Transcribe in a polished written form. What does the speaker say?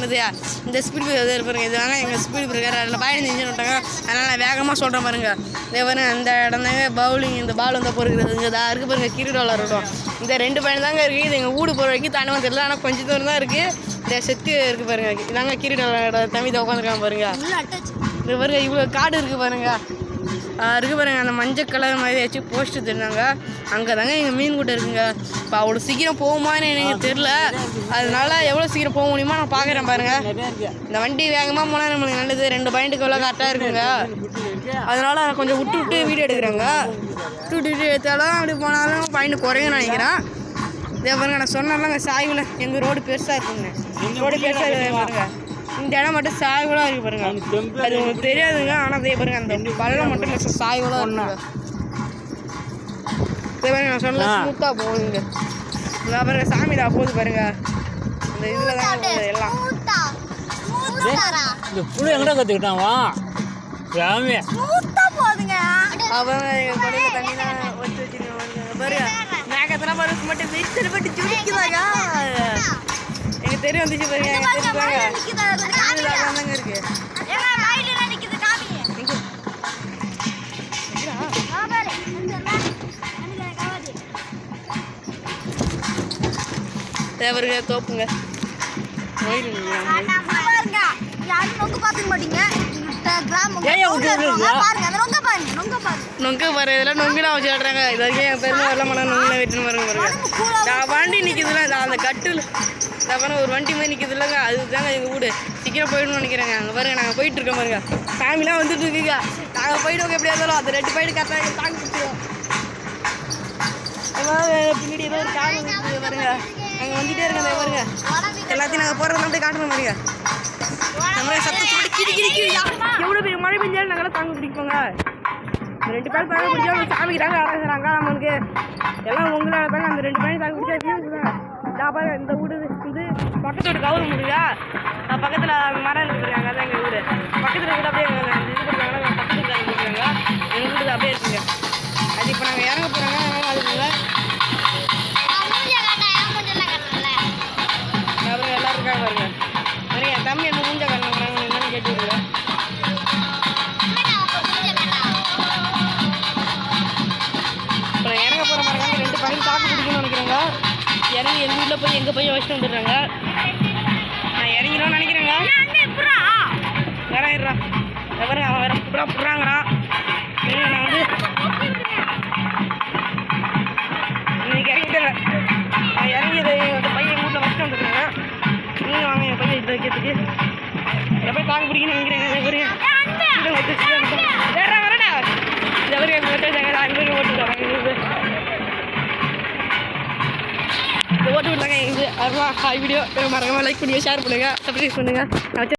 பண்ணுது. இந்த speed breaker பாருங்க, இது வேணால் எங்கள் ஸ்பீட் பிரேக்கர் அதில் 15 இன்ஜின் விட்டாங்க. அதனால் நான் வேகமாக சொல்கிறேன் பாருங்க. இதே பாருங்க அந்த இடம் தாங்க பவுலிங், இந்த பால் வந்து பொறுக்கிறது இங்கே தான் இருக்குது பாருங்க. கிரிக்கெட் விளாட்றோம். இந்த 2 பாயிண்ட் தாங்க இருக்குது. இது எங்கள் வீடு போகிற வரைக்கும் தாண்டவம் தெரியல, ஆனால் கொஞ்சம் தூரம் தான் இருக்குது. இந்த செத்து இருக்குது பாருங்க. இதாங்க கிரிக்கெட் விளாட தம்பி தான் உட்காந்துருக்காங்க பாருங்க. இது பாருங்க இவ்வளோ காடு இருக்குது பாருங்க. இருக்குது பாருங்க, அந்த மஞ்சள் கலர் மாதிரி வச்சு போஸ்ட்டு தெரிஞ்சாங்க. அங்கே தாங்க எங்கள் மீன் கூட்டம் இருக்குங்க. இப்போ அவ்வளோ சீக்கிரம் போகுமான்னு எனக்கு தெரில. அதனால எவ்வளோ சீக்கிரம் போக முடியுமா நான் பார்க்குறேன் பாருங்கள். இந்த வண்டி வேகமாக போனால் நம்மளுக்கு நல்லது. 2 பாயிண்ட்டுக்கு எவ்வளோ கரெக்டாக இருக்குங்க. அதனால் கொஞ்சம் விட்டு விட்டு வீடியோ எடுக்கிறாங்க. விட்டு எடுத்தாலும் அப்படி போனாலும் பாயிண்ட் குறையும்னு நினைக்கிறேன். இதே பாருங்க நான் சொன்னாலும் சாய்வில் எங்கள் ரோடு பெருசாக இருக்குங்க. ரோடு பெருசாக இருக்குது பாருங்க. இந்த இடம் மட்டும் சாய்வலாக இருக்குது பாருங்க. அது உங்களுக்கு தெரியாதுங்க, ஆனால் அதே பாருங்க அந்த பள்ளம் மட்டும் சாய்வலாக இருக்குங்க. இதே பாருங்க நான் சொன்ன ஸ்மூத்தாக போகுதுங்க. இந்த பாருங்க சாமிடா போகுது பாருங்க. இந்த இதில் தான் போகுது எல்லாம். இந்த புழு எங்கடா கற்றுக்கிட்டாவா சாமி அவங்க எங்கள் கொடையில் தண்ணி தான் வச்சு வச்சுருக்காங்க பாருங்க. மேகத்தெல்லாம் பாருங்க மட்டும் வீட்டு பட்டு சுடிக்குதாங்க. எனக்கு தெரியும் வந்துச்சு பாருங்க. எனக்கு தெரிஞ்சுவாங்க தாங்க இருக்கு. தேவருங்க தோப்புங்க நொங்க பாரு. இதெல்லாம் நொங்குலாம் வச்சு விளாட்றாங்க. இது வரைக்கும் என் பெருமை வரலாம் பண்ண நொங்குலாம் வெட்டுன்னு பாருங்க பாருங்க. வண்டி நிற்கிதுல அந்த கட்டில் பாருங்க ஒரு வண்டி மாதிரி நிற்கிது இல்லைங்க. அதுதாங்க எங்கள் வீடு. சீக்கிரம் போயிடணும்னு நினைக்கிறேங்க. அங்கே பாருங்க நாங்கள் போயிட்டுருக்கோம் பாருங்க. ஃபேமிலியாக வந்துட்டு இருக்குங்க. நாங்கள் போயிடுவோம் எப்படியா இருந்தாலும். அந்த 2 பாயிண்ட் கரெக்டாக தாங்க கொடுத்துருவோம். பின்னாடி ஏதோ ஒரு கார் வந்துட்டு பாருங்க. நாங்கள் வந்துகிட்டே இருக்கோம் பாருங்க. எல்லாத்தையும் நாங்கள் போகிறதுலாம் அப்படியே காட்டணும் பாருங்க. நம்ம சத்தம் போட்டு கிடி கிடி கிடியா எவ்வளோ பெரிய மழை பெஞ்சாலும் நாங்களாம் தாங்க பிடிப்போங்க. 2 பேர் தாங்க பிடிச்சா அவங்க சாமிக்கு தாங்க அழகுறாங்க. நம்மளுக்கு எல்லாம் உங்களால் தாங்க அந்த 2 பேரும் தாங்க பிடிச்சா பாருங்க. இந்த வீடு வந்து பக்கத்து வீடு கவுரு முடியா பக்கத்தில் மரம் இருக்குறாங்க. அதான் எங்கள் வீடு. பக்கத்தில் கூட அப்படியே இது கொடுக்குறாங்க. பக்கத்து வீடு கொடுக்குறாங்க. எங்கள் வீடு அப்படியே இருக்குங்க. அது இப்போ நாங்கள் இறங்க போகிறாங்க. அதனால அதுக்குங்க அப்புறம் எல்லாம் இருக்காங்க பாருங்க. நிறைய என் தம்பி என்ன மூஞ்ச காரணங்கிறாங்க என்னன்னு கேட்டுருங்க. இப்போ நான் இறங்க போகிற மாதிரி 2 பாயிண்ட் தாக்கு பிடிக்கணும்னு நினைக்கிறேங்க. இறங்கி எங்கள் வீட்டில் போய் எங்கள் பையன் வச்சுட்டு வந்துடுறாங்க. நான் இறங்கிடணும்னு நினைக்கிறேங்க. வேறாயிடுறா எவரு அவன் வேற புறாங்கிறான். நான் வந்து இன்னைக்கு இறங்கிட்டேன். நான் இறங்கி அந்த பையன் எங்கள் வீட்டில் வச்சுட்டு வந்துடுறாங்க. நீங்கள் வாங்க என் பையன் இது வைக்கிறதுக்கு எப்படி தாக்கு பிடிக்கணும்னு நினைக்கிறேங்க. எவரு வேற வரடா எவரு எங்கள் வச்சாங்க அங்கே ஓட்டுருக்காங்க. ஓட்டு விட்டாங்க. இது அருவா ஹாய் வீடியோ மறக்காமல் லைக் பண்ணுங்கள், ஷேர் பண்ணுங்கள், சப்ஸ்கிரைப் பண்ணுங்கள்.